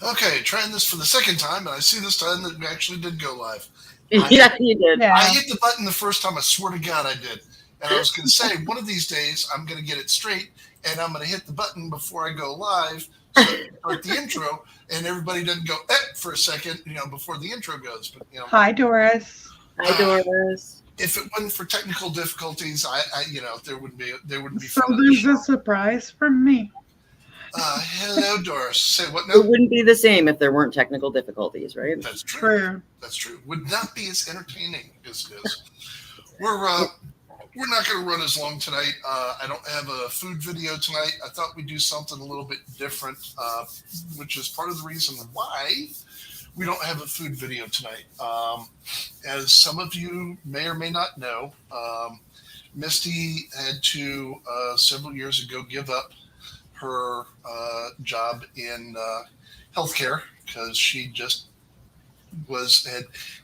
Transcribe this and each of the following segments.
Okay, trying this for the second time, and I see this time that we actually did go live. I hit, Yeah, you did. I Yeah. hit the button the first time. I swear to God, I did. And I was going to say, one of these days, I'm going to get it straight, and I'm going to hit the button before I go live, so start the intro, and everybody doesn't go for a second, before the intro goes. But Hi, Doris. Hi, Doris. if it wasn't for technical difficulties, there wouldn't be So fun of the there's a show. surprise from me. Hello, Doris. Say what It now? wouldn't be the same if there weren't technical difficulties, right? That's true. True. That's true. Would not be as entertaining as it is. We're not going to run as long tonight. I don't have a food video tonight. I thought we'd do something a little bit different, which is part of the reason why we don't have a food video tonight. As some of you may or may not know, Misty had to several years ago give up her job in healthcare because she just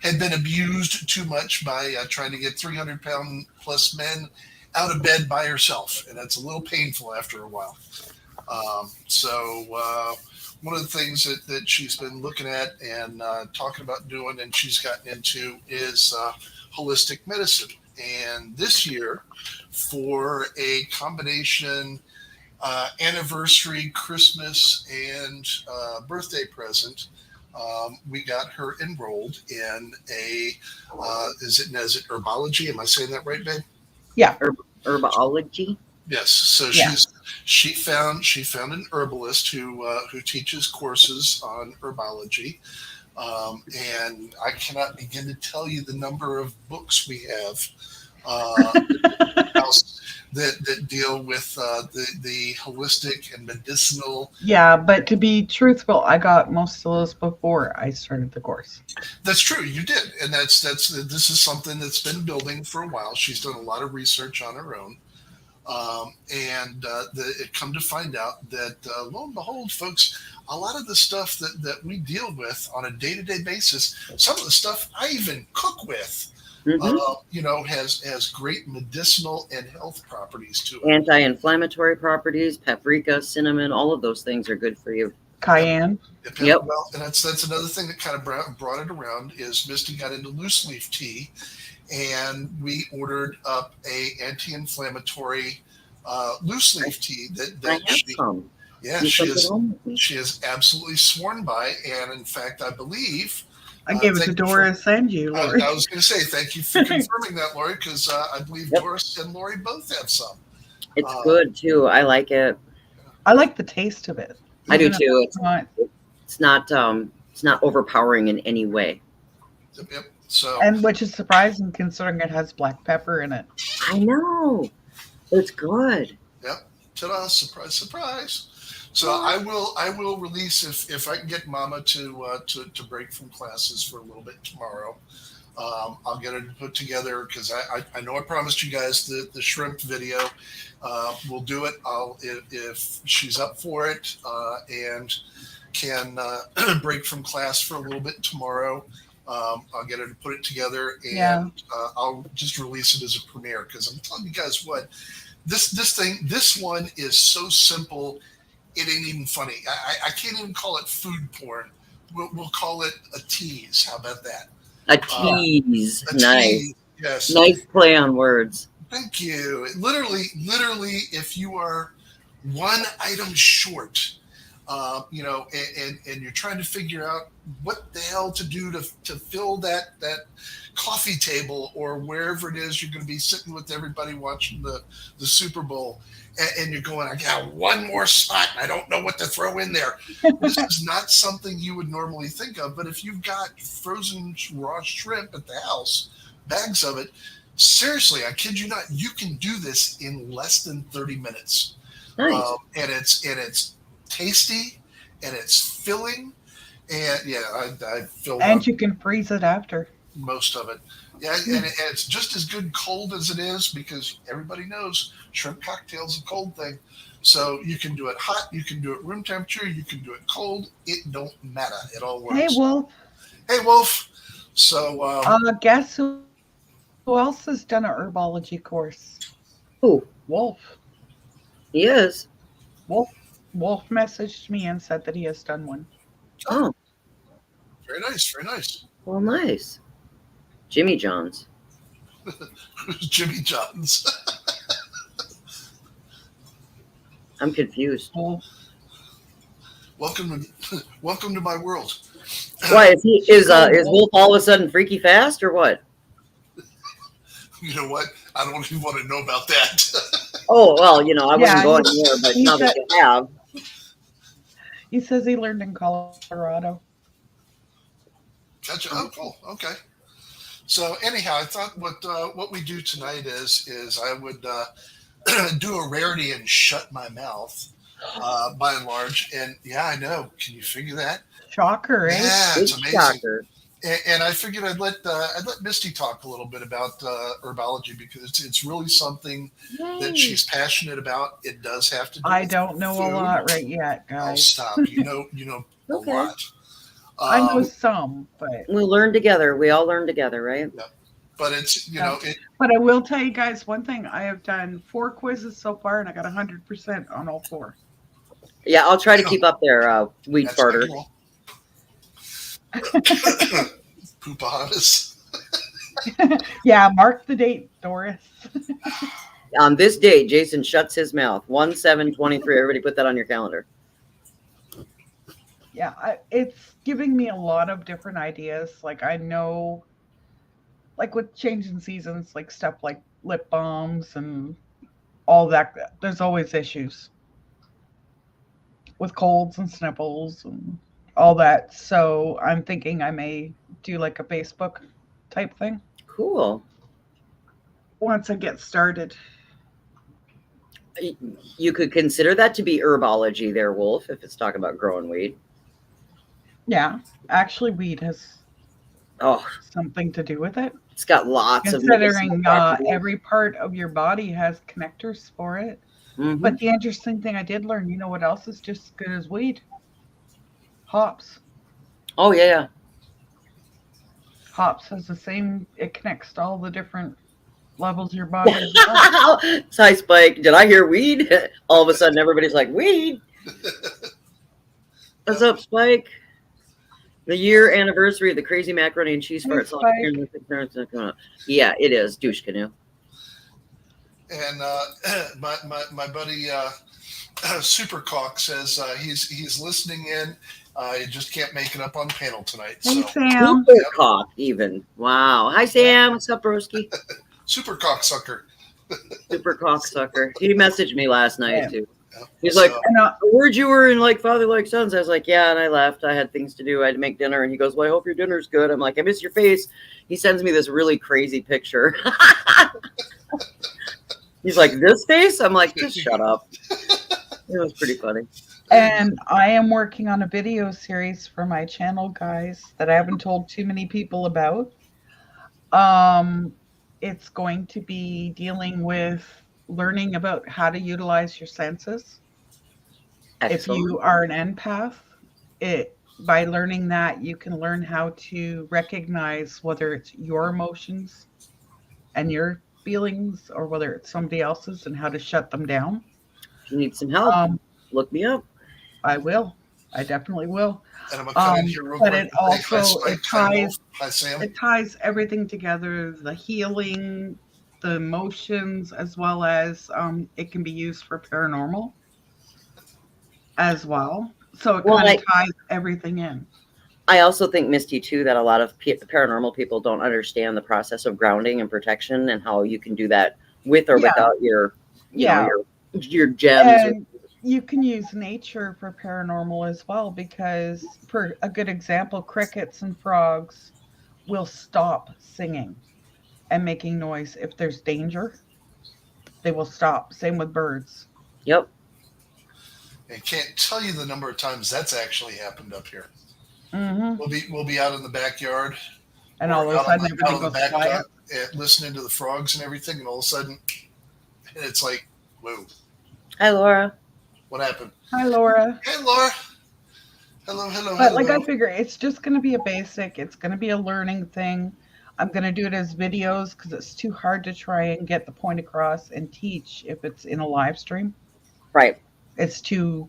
had been abused too much by trying to get 300-pound plus men out of bed by herself, and that's a little painful after a while. So one of the things that she's been looking at and talking about doing, and she's gotten into, is holistic medicine. And this year, for a combination anniversary, Christmas, and birthday present, we got her enrolled in a is it herbology? Am I saying that right, babe? Yeah. Herbology. Yes. So Yeah. she found an herbalist who teaches courses on herbology, and I cannot begin to tell you the number of books we have house that deal with the holistic and medicinal. Yeah, but to be truthful, I got most of those before I started the course. That's true, you did, and that's this is something that's been building for a while. She's done a lot of research on her own, and it come to find out that lo and behold, folks, a lot of the stuff that we deal with on a day-to-day basis, some of the stuff I even cook with, Hmm. has great medicinal and health properties to it. Anti-inflammatory properties, paprika, cinnamon, all of those things are good for you. Cayenne. Yep. Well, and that's another thing that kind of brought it around is Misty got into loose leaf tea, and we ordered up a anti-inflammatory loose leaf tea that I that have she some. yeah You she took it is home with me. she is absolutely sworn by, and in fact I believe. I gave it to Thank you for. Doris and you, Lori. I was going to say thank you for confirming that, Lori, because I believe Yep. Doris and Lori both have some. It's Uh, good too. I like it. I like the taste of it. I do Even if too. it's not, It's not overpowering in any way. yep. So and which is surprising considering it has black pepper in it. I know. It's good. yep. Ta-da! Surprise! Surprise! So I will release if I can get Mama to break from classes for a little bit tomorrow. I'll get her to put together because I know I promised you guys the shrimp video. We'll do it. If she's up for it and can break from class for a little bit tomorrow. I'll get her to put it together, and Yeah. I'll just release it as a premiere because I'm telling you guys what, this one is so simple, it ain't even funny. I can't even call it food porn. We'll call it a tease. How about that? A tease. A Nice. tease. Yes. Nice play on words. Thank you. Literally, if you are one item short, and you're trying to figure out what the hell to do to fill that coffee table or wherever it is you're going to be sitting with everybody watching the Super Bowl, and you're going, I got one more spot, and I don't know what to throw in there. This is not something you would normally think of, but if you've got frozen raw shrimp at the house, bags of it, seriously, I kid you not, you can do this in less than 30 minutes. Nice. And it's tasty, and it's filling, and yeah, I filled And up you can freeze it after. most of it. Yeah, and it's just as good cold as it is because everybody knows shrimp cocktail's a cold thing. So you can do it hot, you can do it room temperature, you can do it cold. It don't matter. It all works. Hey, Wolf. Hey, Wolf. So Guess who else has done a herbology course? Ooh, Wolf. he is. Wolf. Wolf messaged me and said that he has done one. Oh, Very nice, very nice. well, nice. Jimmy John's. Jimmy John's. I'm confused. Well, Welcome to my world. Why is So- Wolf all of a sudden freaky fast or what? You know what? I don't even want to know about that. Oh well, I Yeah, wouldn't go anywhere, but he now that said- you have, he says he learned in Colorado. Gotcha. Oh, cool. Okay. So anyhow, I thought what we do tonight is I would do a rarity and shut my mouth, by and large. And yeah, I know. Can you figure that? Shocker, eh? Yeah, big it's amazing. shocker. And I figured I'd let Misty talk a little bit about herbology because it's really something that she's passionate about. It does have to do. I with don't know a food. lot right yet, I'll guys. stop. You know Okay. a lot. I know some, but We learn together. We all learn together, right? But it's but I will tell you guys one thing. I have done 4 quizzes so far, and I got 100% on all 4. Yeah, I'll try to keep up there, weed that's farter. cool. Poopahanas. Yeah, mark the date, Doris. On this day, Jason shuts his mouth. 1/7/23. Everybody put that on your calendar. Yeah, it's giving me a lot of different ideas. Like I know, like with changing seasons, like stuff like lip balms and all that. There's always issues with colds and sniffles and all that. So I'm thinking I may do like a Facebook type thing Cool. once I get started. You could consider that to be herbology there, Wolf, if it's talking about growing weed. Yeah, actually, weed has Oh, something to do with it. it's got lots of Considering medicinal properties. every part of your body has connectors for it. Mhm. But the interesting thing I did learn, you know what else is just as good as weed? Hops. Oh yeah. Hops has the same, it connects to all the different levels of your body as well. Hi, Spike. Did I hear weed? All of a sudden, everybody's like, weed. What's up, Spike? The year anniversary of the crazy macaroni and cheese Hey, fart. Spike. Yeah, it is. Douche canoe. And my buddy Supercock says he's listening in. He just can't make it up on panel tonight. Hey, So Sam. Super cock, even. Wow. Hi, Sam. What's up, broski? Supercock sucker. Super cocksucker. He messaged me last night, Yeah. too. Yeah. He's like, And, I heard you were in like Father Like Sons. I was like, yeah, and I left. I had things to do. I had to make dinner. And he goes, well, I hope your dinner's good. I'm like, I miss your face. He sends me this really crazy picture. He's like, this face? I'm like, just shut up. It was pretty funny. and I am working on a video series for my channel, guys, that I haven't told too many people about. It's going to be dealing with learning about how to utilize your senses. If you are an empath, by learning that, you can learn how to recognize whether it's your emotions and your feelings or whether it's somebody else's and how to shut them down. If you need some help, look me up. I will. I definitely will. And I'm gonna come in here real But quick. it also Hi, Sam. it ties everything together, the healing, the emotions, as well as it can be used for paranormal as well. So it kind of ties everything in. I also think, Misty, too, that a lot of paranormal people don't understand the process of grounding and protection and how you can do that with or without your gems. And you can use nature for paranormal as well, because for a good example, crickets and frogs will stop singing and making noise if there's danger. They will stop. Same with birds. Yep. I can't tell you the number of times that's actually happened up here. Mm-hmm. We'll be out in the backyard, And all of a sudden, everything goes quiet. listening to the frogs and everything, and all of a sudden, it's like, whoa! Hi, Laura. What happened? Hi, Laura. Hey, Laura. Hello. But like I figure, it's just going to be a basic. It's going to be a learning thing. I'm going to do it as videos because it's too hard to try and get the point across and teach if it's in a live stream. Right. It's too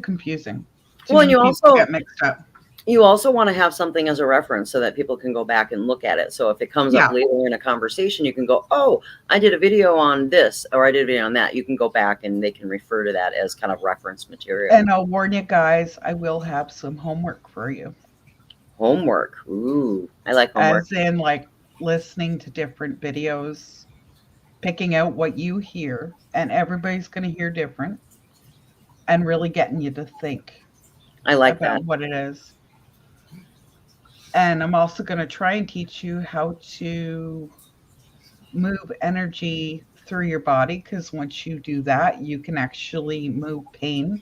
confusing. Well, and you also get mixed up. You also want to have something as a reference so that people can go back and look at it. So if it comes up later in a conversation, you can go, oh, I did a video on this, or I did a video on that. You can go back and they can refer to that as kind of reference material. And I'll warn you guys, I will have some homework for you. Homework. Ooh, I like homework. As in, like, listening to different videos, picking out what you hear, and everybody's going to hear different, and really getting you to think I like about that. what it is. And I'm also going to try and teach you how to move energy through your body, because once you do that, you can actually move pain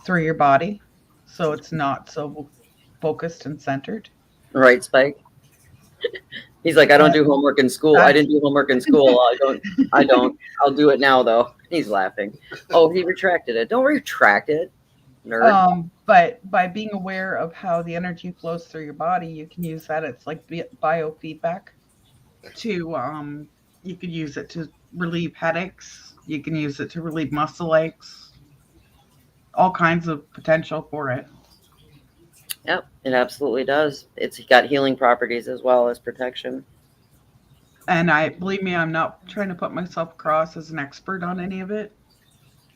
through your body. So it's not so focused and centered. Right, Spike? He's like, I don't do homework in school. I didn't do homework in school. I don't. I'll do it now, though. He's laughing. Oh, he retracted it. Don't retract it, nerd. But by being aware of how the energy flows through your body, you can use that. It's like biofeedback. You could use it to relieve headaches. You can use it to relieve muscle aches. All kinds of potential for it. Yep, it absolutely does. It's got healing properties as well as protection. And believe me, I'm not trying to put myself across as an expert on any of it.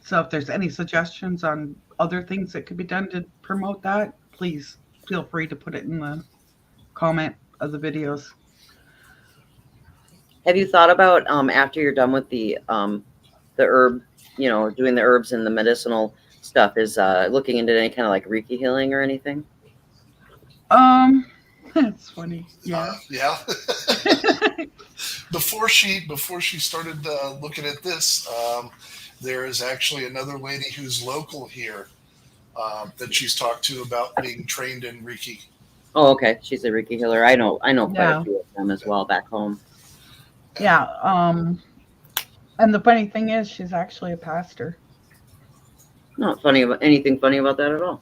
So if there's any suggestions on other things that could be done to promote that, please feel free to put it in the comment of the videos. Have you thought about after you're done with the herb, doing the herbs and the medicinal stuff, is looking into any kind of like Reiki healing or anything? That's funny. Yeah. Yeah. Before she started looking at this, there is actually another lady who's local here that she's talked to about being trained in Reiki. Oh, okay. She's a Reiki healer. I know quite a few of them as well back home. Yeah. And the funny thing is, she's actually a pastor. Not funny about anything funny about that at all.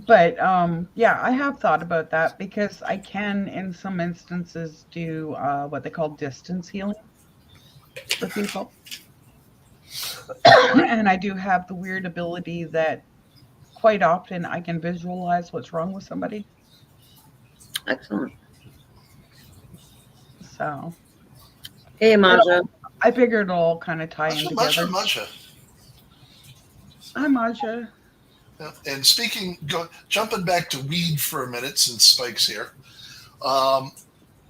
But yeah, I have thought about that because I can, in some instances, do what they call distance healing for people. And I do have the weird ability that quite often I can visualize what's wrong with somebody. Excellent. So. Hey, Maja. I figured it'll all kind of tie in together. Maja. Hi, Maja. And jumping back to weed for a minute since Spike's here, I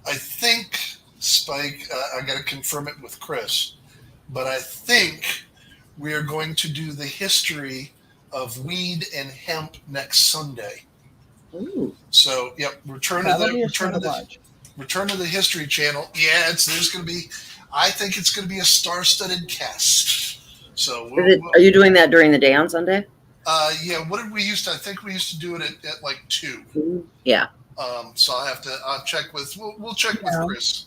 think Spike, I got to confirm it with Chris, but I think we are going to do the history of weed and hemp next Sunday. Ooh. So, yep, return to the History Channel. Yeah, I think it's going to be a star-studded cast. So, are you doing that during the day on Sunday? Yeah. What did we used to? I think we used to do it at like 2. Yeah. So I'll check with. We'll check with Chris.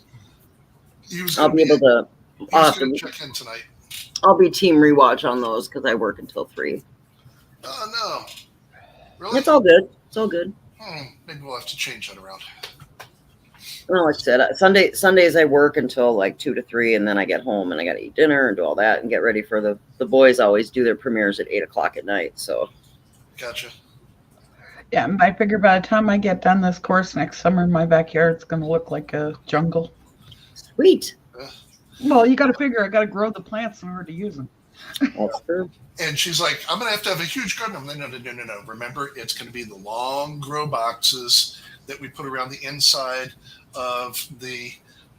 I'll be able to. Awesome. Check in tonight. I'll be team rewatch on those because I work until 3. Oh no. Really? It's all good. It's all good. Maybe we'll have to change that around. Well, like I said, Sundays I work until like 2 to 3, and then I get home and I got to eat dinner and do all that and get ready for the boys. Always do their premieres at 8:00 at night. So. Gotcha. Yeah, I figure by the time I get done this course next summer, my backyard's going to look like a jungle. Sweet. Well, you got to figure I got to grow the plants in order to use them. That's true. And she's like, I'm going to have a huge garden. I'm like, no. Remember, it's going to be the long grow boxes that we put around the inside of the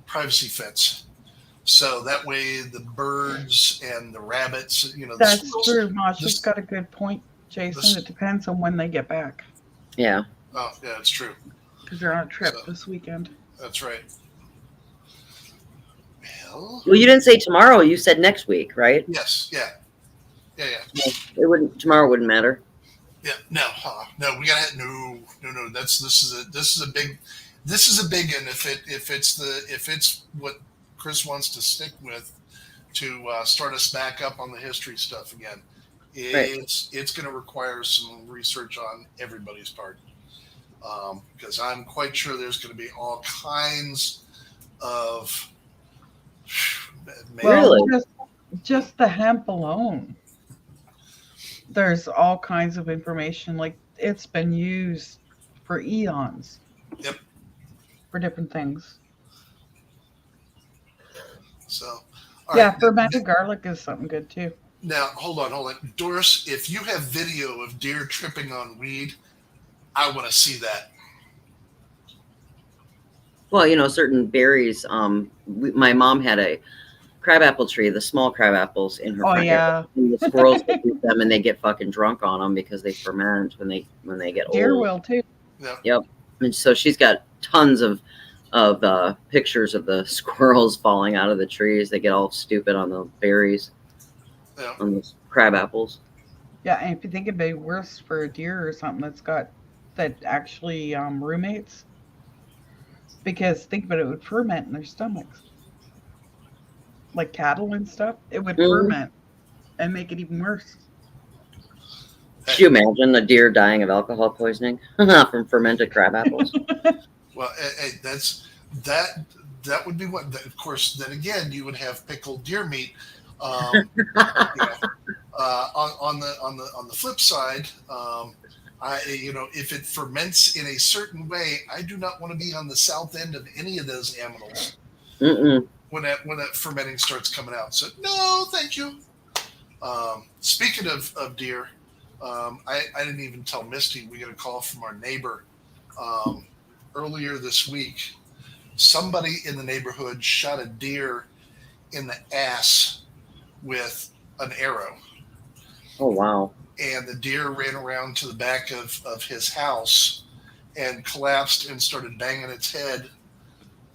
privacy fence. So that way the birds and the rabbits, That's true, Mosh. You've got a good point, Jason. It depends on when they get back. Yeah. Oh, yeah, it's true. Because they're on a trip this weekend. That's right. Well, you didn't say tomorrow. You said next week, right? Yes. Yeah. Tomorrow wouldn't matter. Yeah. No. We gotta. No. This is a big one. If it's what Chris wants to stick with to start us back up on the history stuff again, it's going to require some research on everybody's part, because I'm quite sure there's going to be all kinds of. Just the hemp alone. There's all kinds of information. Like it's been used for eons. Yep. For different things. So, fermented garlic is something good too. Now, hold on. Doris, if you have video of deer tripping on weed, I want to see that. Well, certain berries. My mom had a crabapple tree, the small crabapples in her front yard. And the squirrels eat them, and they get fucking drunk on them because they ferment when they get old. Deer will too. Yep. And so she's got tons of pictures of the squirrels falling out of the trees. They get all stupid on the berries, on the crab apples. Yeah, and if you think it'd be worse for a deer or something that actually ruminates, because think about it, would ferment in their stomachs, like cattle and stuff. It would ferment and make it even worse. Could you imagine a deer dying of alcohol poisoning from fermented crab apples? Well, that would be one. Of course, then again, you would have pickled deer meat. On the flip side, if it ferments in a certain way, I do not want to be on the south end of any of those animals when that fermenting starts coming out. So no, thank you. Speaking of deer, I didn't even tell Misty we got a call from our neighbor earlier this week. Somebody in the neighborhood shot a deer in the ass with an arrow. Oh, wow. And the deer ran around to the back of his house and collapsed and started banging its head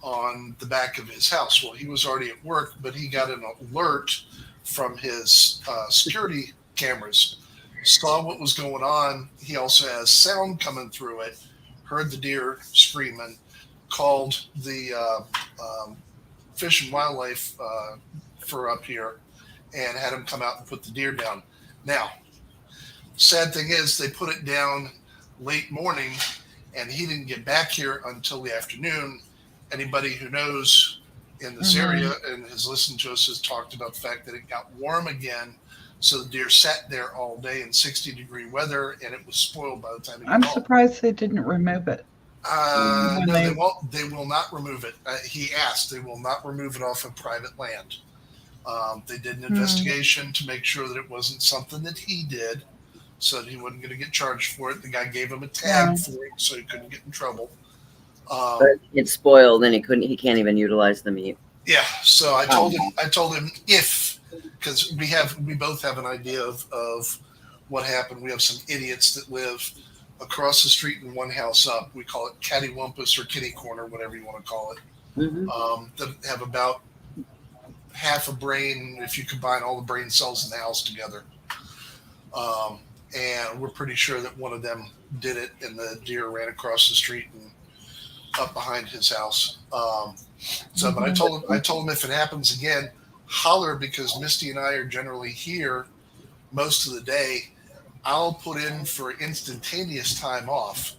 on the back of his house. Well, he was already at work, but he got an alert from his security cameras, saw what was going on. He also has sound coming through it, heard the deer screaming, called the Fish and Wildlife for up here, and had him come out and put the deer down. Now, sad thing is they put it down late morning, and he didn't get back here until the afternoon. Anybody who knows in this area and has listened to us has talked about the fact that it got warm again. So the deer sat there all day in 60-degree weather, and it was spoiled by the time it got I'm surprised they didn't remove it. No, they won't. They will not remove it. He asked. They will not remove it off of private land. They did an investigation to make sure that it wasn't something that he did, so that he wasn't going to get charged for it. The guy gave him a tag for it, so he couldn't get in trouble. But it's spoiled, and he can't even utilize the meat. Yeah. So I told him because we both have an idea of what happened. We have some idiots that live across the street and one house up. We call it cattywampus or kitty corner, whatever you want to call it. That have about half a brain if you combine all the brain cells in the house together. And we're pretty sure that one of them did it, and the deer ran across the street and up behind his house. But I told him if it happens again, holler, because Misty and I are generally here most of the day. I'll put in for instantaneous time off,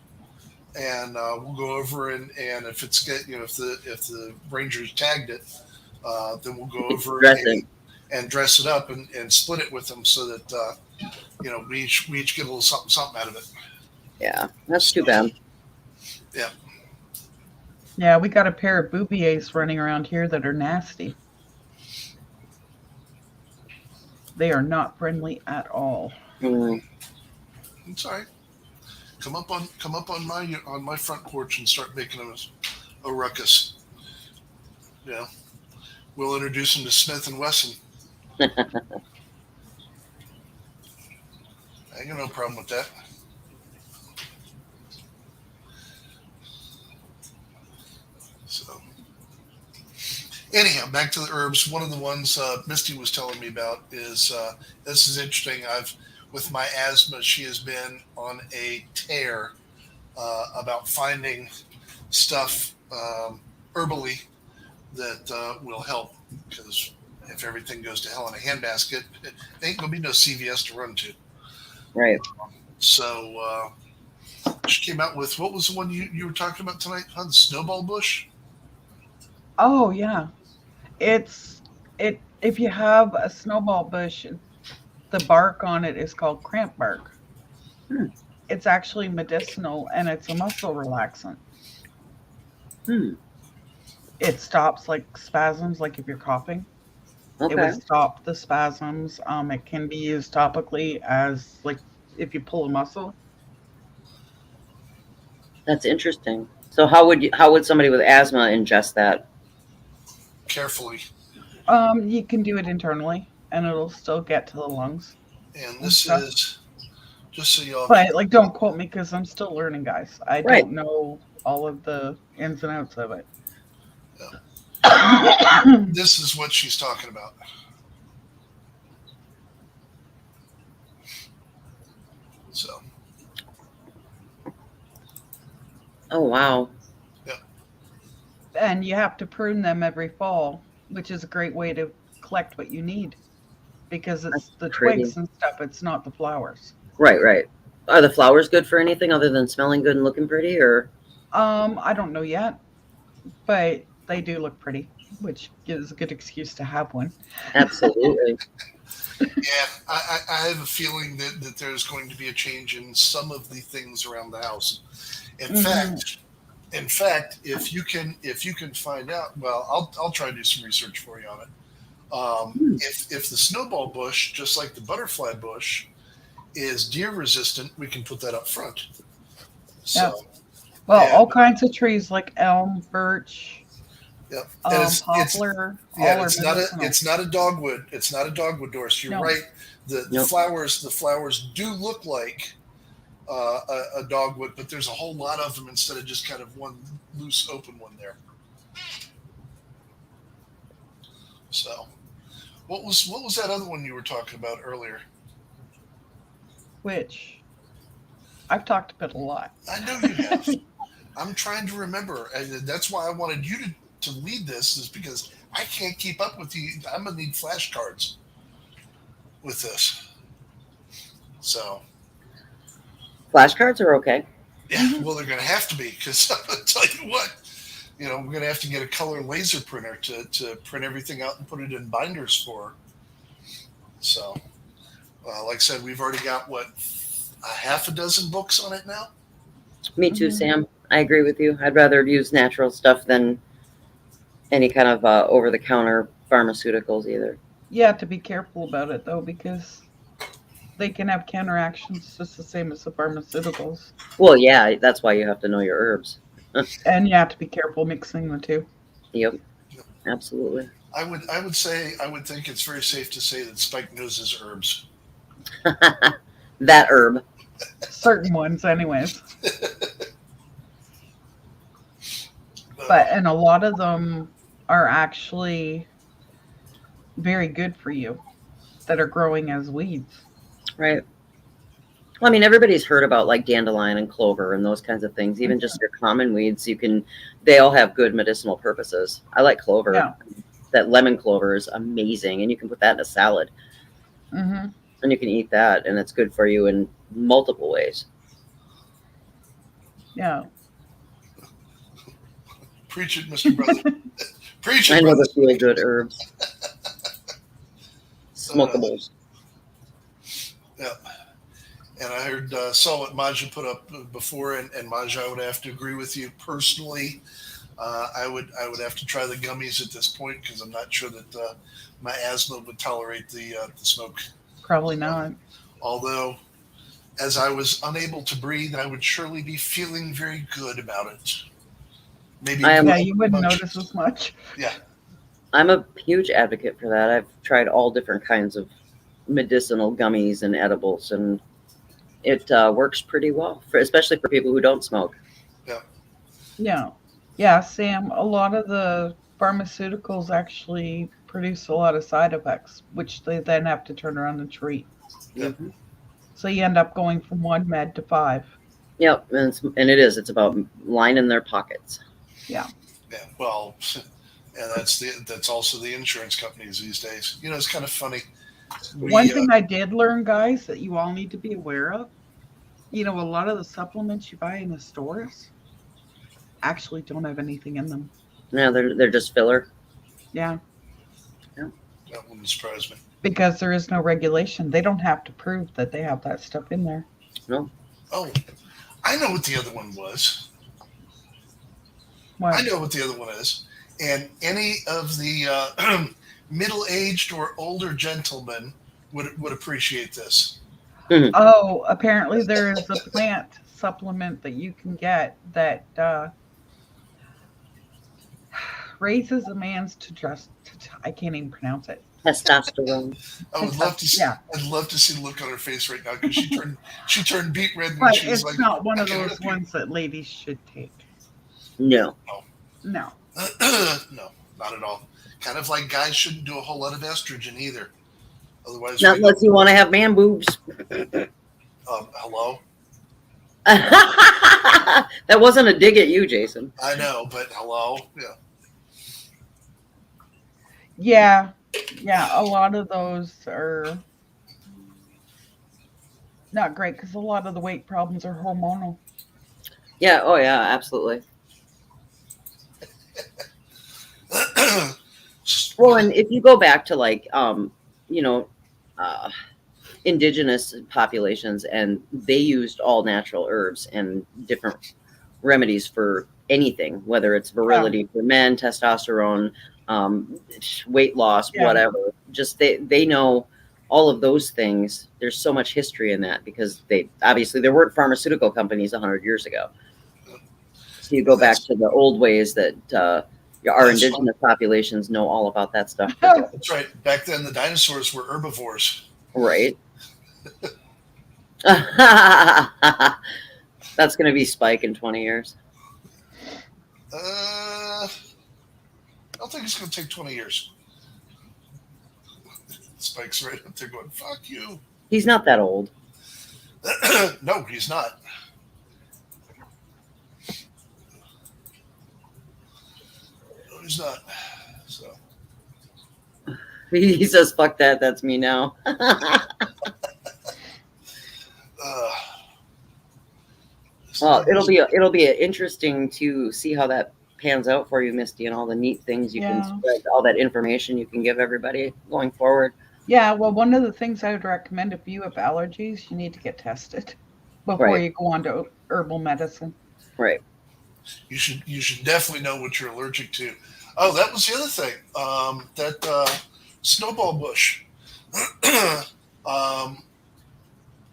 and we'll go over and if it's if the Rangers tagged it, then we'll go over and dress it up and split it with them so that we each get a little something out of it. Yeah, that's too bad. Yeah. Yeah, we got a pair of boobies running around here that are nasty. They are not friendly at all. It's all right. Come up on my front porch and start making a ruckus. Yeah, we'll introduce them to Smith and Wesson. I ain't got no problem with that. So, anyhow, back to the herbs. One of the ones Misty was telling me about is this is interesting. With my asthma, she has been on a tear about finding stuff herbally that will help, because if everything goes to hell in a handbasket, there ain't going to be no CVS to run to. Right. So she came out with, what was the one you were talking about tonight? The snowball bush? Oh, yeah. If you have a snowball bush, the bark on it is called cramp bark. It's actually medicinal and it's a muscle relaxant. Hmm. It stops like spasms, like if you're coughing. It Okay. would stop the spasms. It can be used topically as like if you pull a muscle. That's interesting. So how would somebody with asthma ingest that? Carefully. You can do it internally and it'll still get to the lungs And and this stuff. is just so y'all can. But like, don't quote me because I'm still learning, guys. I Right. don't know all of the ins and outs of it. Yeah. This is what she's talking about. So, Oh wow. yeah. And you have to prune them every fall, which is a great way to collect what you need because That's it's the pretty. twigs and stuff. It's not the flowers. Right, right. Are the flowers good for anything other than smelling good and looking pretty, or? I don't know yet, but they do look pretty, which gives a good excuse to have one. Absolutely. Yeah, I have a feeling that there's going to be a change in some of the things around the house. In Hmm. fact, if you can find out, well, I'll try to do some research for you on it. Hmm. If the snowball bush, just like the butterfly bush, is deer resistant, we can put that up front. Yeah. So, Well, all and kinds of trees like elm, birch, yeah, and it's poplar, yeah, all are medicinal. it's not a dogwood. It's not a dogwood, Doris. You're No. right. The Nope. flowers do look like a dogwood, but there's a whole lot of them instead of just kind of one loose open one there. So, what was that other one you were talking about earlier? Which I've talked about a lot. I know you have. I'm trying to remember, and that's why I wanted you to lead this, is because I can't keep up with you. I'm gonna need flashcards with this. So, Flashcards are okay. yeah, Hmm. well, they're gonna have to be because I'm gonna tell you what. We're gonna have to get a color laser printer to print everything out and put it in binders for her. So, like I said, we've already got what, a half a dozen books on it now. Me too, Hmm. Sam. I agree with you. I'd rather use natural stuff than any kind of over-the-counter pharmaceuticals either. You have to be careful about it though, because they can have counteractions just the same as the pharmaceuticals. Well, yeah, that's why you have to know your herbs. And you have to be careful mixing the two. Yep, absolutely. I would think it's very safe to say that Spike knows his herbs. That herb. Certain ones, anyways. Uh, And a lot of them are actually very good for you that are growing as weeds. Right. Well, I mean, everybody's heard about like dandelion and clover and those kinds of things. Even Mhm. just your common weeds, they all have good medicinal purposes. I like clover. Yeah. That lemon clover is amazing, and you can put that in a salad, Hmm. and you can eat that, and it's good for you in multiple ways. Yeah. Preach it, Mr. Brother. Preach I it, know brother. the feel good herbs, Uh, smokables. yeah. And I heard saw what Maja put up before, and Maja, I would have to agree with you personally. I would have to try the gummies at this point because I'm not sure that my asthma would tolerate the smoke. Probably So, not. although, as I was unable to breathe, I would surely be feeling very good about it. Maybe I even am Yeah, a you wouldn't bunch. notice as much. Yeah, I'm a huge advocate for that. I've tried all different kinds of medicinal gummies and edibles, and it works pretty well, especially for people who don't smoke. yeah. Yeah. Yeah, Sam, a lot of the pharmaceuticals actually produce a lot of side effects, which they then have to turn around and treat. Yeah, Hmm. So you end up going from one med to five. Yep, it's about lining their pockets. Yeah. yeah. Well, and that's also the insurance companies these days. It's kind of funny. One We thing I did learn, guys, that you all need to be aware of, a lot of the supplements you buy in the stores actually don't have anything in them. Yeah, they're just filler. Yeah. Yeah. That wouldn't surprise me. Because there is no regulation. They don't have to prove that they have that stuff in there. No. Oh, I know what the other one was. What? I know what the other one is. And any of the middle-aged or older gentlemen would appreciate this. Mhm. Oh, apparently there is a plant supplement that you can get that raises a man's I can't even pronounce it. Testosterone. I would love to. Yeah, I'd love to see the look on her face right now because she turned beet red when but she was it's like, not one "I of can those help you." ones that ladies should take. No. No. No, not at all. Kind of like guys shouldn't do a whole lot of estrogen either. Otherwise, Not we know. unless you want to have man boobs. Hello. That wasn't a dig at you, Jason. I know, but hello. Yeah. Yeah, yeah, a lot of those are not great because a lot of the weight problems are hormonal. Yeah. Oh, yeah. Absolutely. Well, and if you go back to like, you know, uh, indigenous populations, and they used all natural herbs and different remedies for anything, whether it's Yeah, virility for men, testosterone, weight loss, yeah. whatever. Just they know all of those things. There's so much history in that because they obviously there weren't pharmaceutical companies 100 years ago. So you go back that's to the old ways that our that's fun. indigenous populations know all about that stuff. That's right. Back then, the dinosaurs were herbivores. Right. That's going to be Spike in 20 years. I don't think it's going to take 20 years. Spike's right up there going, "Fuck you." He's not that old. No, he's not. No, he's not. So. He says, "Fuck that. That's me now." Uh, Well, it'll be interesting to see how that pans out for you, Misty, and all the neat things you can Yeah. spread, all that information you can give everybody going forward. Yeah, well, one of the things I would recommend if you have allergies, you need to get tested before Right. you go on to herbal medicine. Right. you should definitely know what you're allergic to. Oh, that was the other thing. That snowball bush um,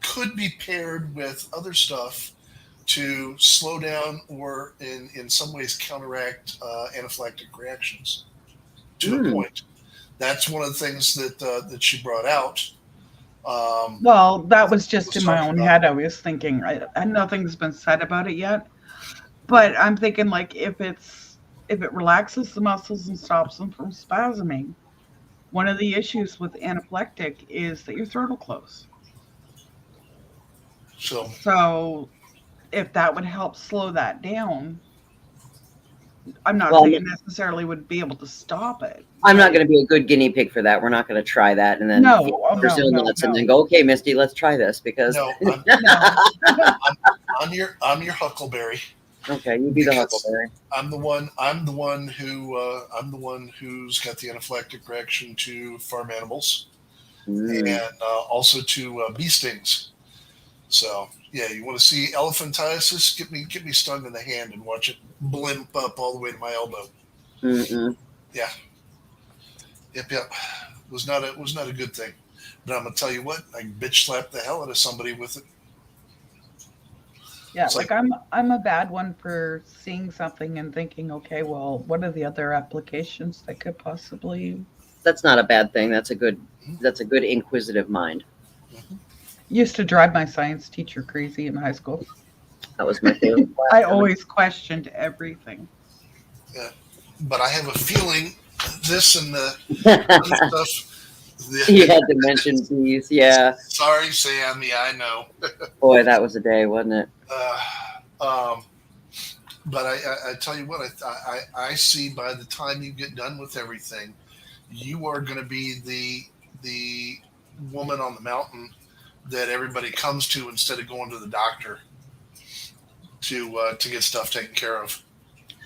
could be paired with other stuff to slow down or in some ways counteract anaphylactic reactions to a Mm. point. That's one of the things that she brought out. Well, that was just Was in my talking own about. head. I was thinking, nothing's been said about it yet, but I'm thinking like if it relaxes the muscles and stops them from spasming, one of the issues with anaphylactic is that your throat will close. So So if that would help slow that down, I'm not Well, saying it necessarily would be able to stop it, I'm not but going to be a good guinea pig for that. We're not going to try that and then no, oh no, Brazil no, nuts and then no, go, okay, Misty, let's try this because no, no. I'm your huckleberry okay, you be the because huckleberry. I'm the one who's got the anaphylactic reaction to farm animals Mm. and also to bee stings. So yeah, you want to see elephantiasis? Get me stung in the hand and watch it blimp up all the way to my elbow. Mm-mm. Yeah, yep. Was not a good thing. But I'm gonna tell you what, I bitch slap the hell out of somebody with it. Yeah, It's like like, I'm a bad one for seeing something and thinking, okay, well, what are the other applications that could possibly That's not a bad thing. That's a good inquisitive mind. mhm. used to drive my science teacher crazy in high school. That was my favorite I class. always questioned everything. Yeah. But I have a feeling this and the other stuff. You had to mention bees. Yeah. Sorry, Sam. Yeah, I know. Boy, that was a day, wasn't it? Uh, um, but I tell you what, I see by the time you get done with everything, you are going to be the woman on the mountain that everybody comes to instead of going to the doctor to get stuff taken care of.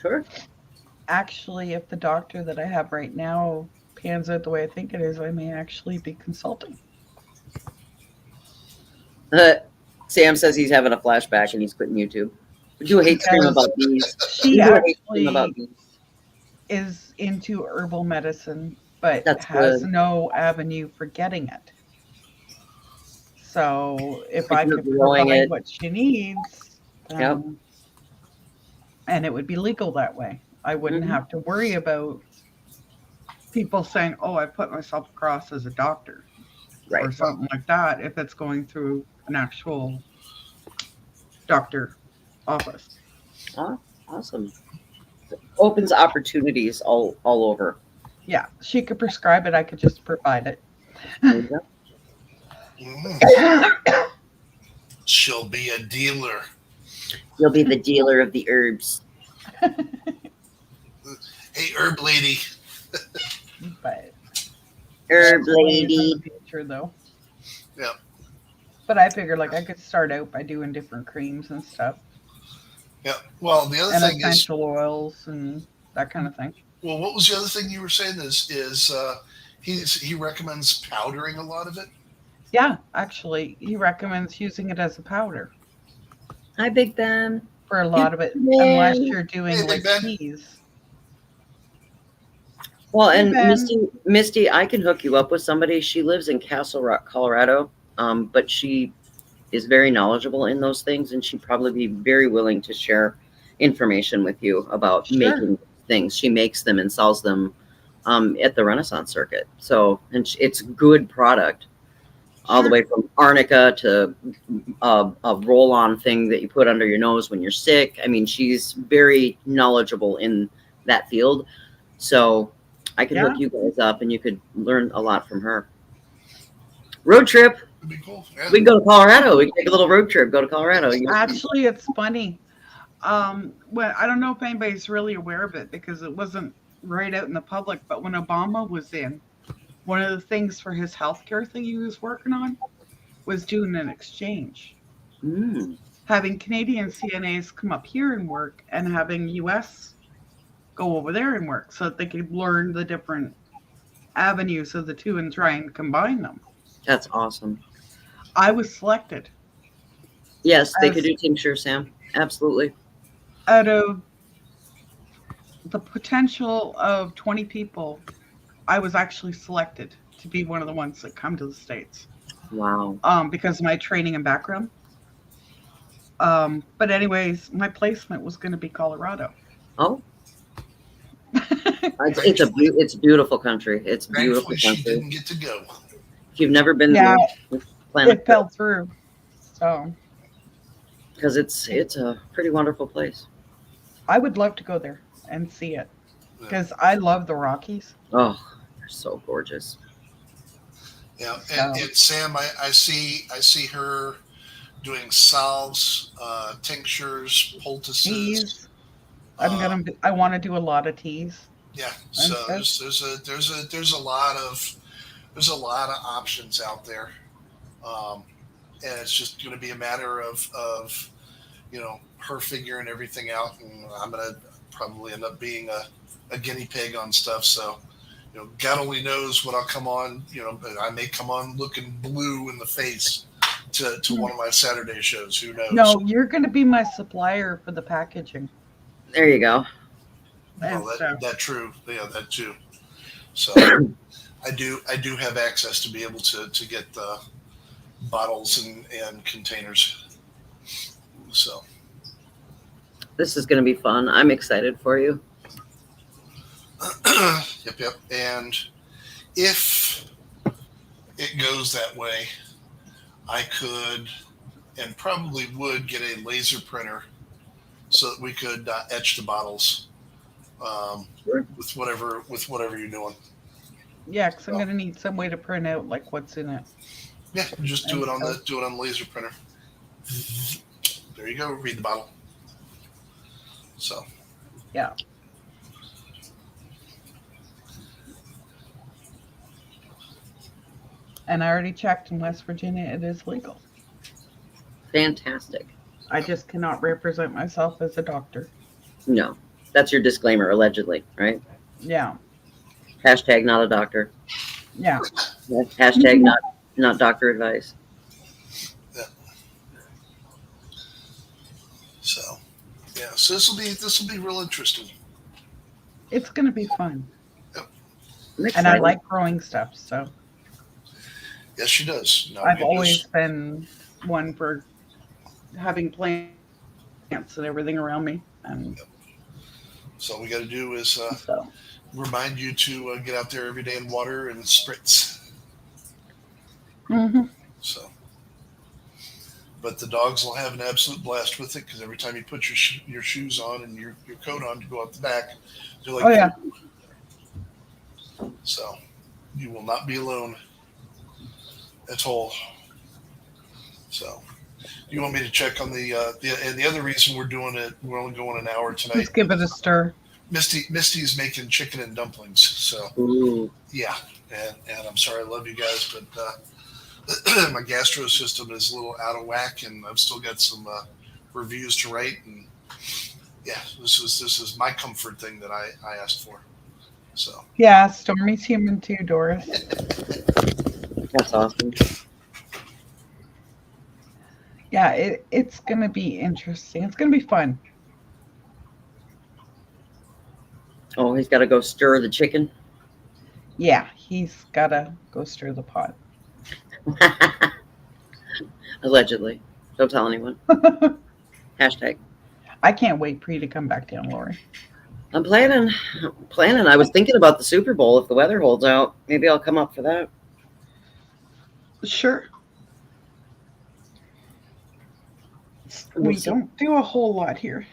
Sure. Actually, if the doctor that I have right now pans out the way I think it is, I may actually be consulting. Sam says he's having a flashback and he's quitting YouTube. We do hate stream about these. She actually is into herbal medicine, but has no avenue for getting it. So if I could provide what she needs, and it would be legal that way, I wouldn't have to worry about people saying, "Oh, I put myself across as a doctor," or something like that. If it's going through an actual doctor office. Oh, awesome. Opens opportunities all over. Yeah, she could prescribe it. I could just provide it. She'll be a dealer. You'll be the dealer of the herbs. Hey, herb lady. But herb lady. Future, though. Yeah. But I figured like I could start out by doing different creams and stuff. Yeah. Well, the other thing is essential oils and that kind of thing. Well, what was the other thing you were saying? He recommends powdering a lot of it? Yeah, actually, he recommends using it as a powder. Hi, Big Ben. For a lot of it, unless you're doing like teas. Well, and Misty, I can hook you up with somebody. She lives in Castle Rock, Colorado, but she is very knowledgeable in those things, and she'd probably be very willing to share information with you about making things. She makes them and sells them at the Renaissance Circuit. So, and it's good product, all the way from arnica to a roll-on thing that you put under your nose when you're sick. I mean, she's very knowledgeable in that field. So I could hook you guys up, and you could learn a lot from her. Road trip. That'd be cool. We can go to Colorado. We can take a little road trip. Go to Colorado. Actually, it's funny. Well, I don't know if anybody's really aware of it because it wasn't right out in the public. But when Obama was in, one of the things for his healthcare thing he was working on was doing an exchange. Having Canadian CNAs come up here and work, and having US go over there and work, so that they could learn the different avenues of the two and try and combine them. That's awesome. I was selected. Yes, they could do tincture, Sam. Absolutely. Out of the potential of 20 people, I was actually selected to be one of the ones that come to the States. Wow. Because of my training and background. But anyways, my placement was going to be Colorado. Oh. It's a beautiful country. It's a beautiful country. She didn't get to go. If you've never been there, it fell through. So. Because it's a pretty wonderful place. I would love to go there and see it because I love the Rockies. Oh, they're so gorgeous. Yeah, and Sam, I see her doing salves, tinctures, poultices. Teas. I want to do a lot of teas. Yeah, so there's a lot of options out there, and it's just going to be a matter of her figuring everything out, and I'm going to probably end up being a guinea pig on stuff. So, God only knows what I'll come on. I may come on looking blue in the face to one of my Saturday shows. Who knows? No, you're going to be my supplier for the packaging. There you go. That true. Yeah, that too. So I do have access to be able to get the bottles and containers. So this is going to be fun. I'm excited for you. Yep. And if it goes that way, I could and probably would get a laser printer so that we could etch the bottles with whatever you're doing. Yeah, because I'm going to need some way to print out like what's in it. Yeah, just do it on the laser printer. There you go. Read the bottle. So. Yeah. And I already checked in West Virginia, it is legal. Fantastic. I just cannot represent myself as a doctor. No, that's your disclaimer, allegedly, right? Yeah. Hashtag not a doctor. Yeah. Hashtag not doctor advice. Yeah. Yeah, so this will be real interesting. It's going to be fun. Yep. And I like growing stuff, so. Yes, she does. No, I've always been one for having plants and everything around me. And so all we got to do is so. remind you to get out there every day and water and spritz. Mm-hmm. So, but the dogs will have an absolute blast with it because every time you put your shoes on and your coat on to go out the back, they're like, oh yeah. So you will not be alone at all. So you want me to check on the other reason we're doing it? We're only going an hour tonight. Let's give it a stir. Misty's making chicken and dumplings. So yeah, and I'm sorry, I love you guys, but my gastro system is a little out of whack, and I've still got some reviews to write. And yeah, this is my comfort thing that I asked for. So yeah, Stormy's human too, Doris. That's awesome. Yeah, it's gonna be interesting. It's gonna be fun. Oh, he's got to go stir the chicken. Yeah, he's gotta go stir the pot. Allegedly. Don't tell anyone. Hashtag. I can't wait for you to come back down, Lori. I'm planning. I was thinking about the Super Bowl if the weather holds out. Maybe I'll come up for that. Sure. We don't do a whole lot here.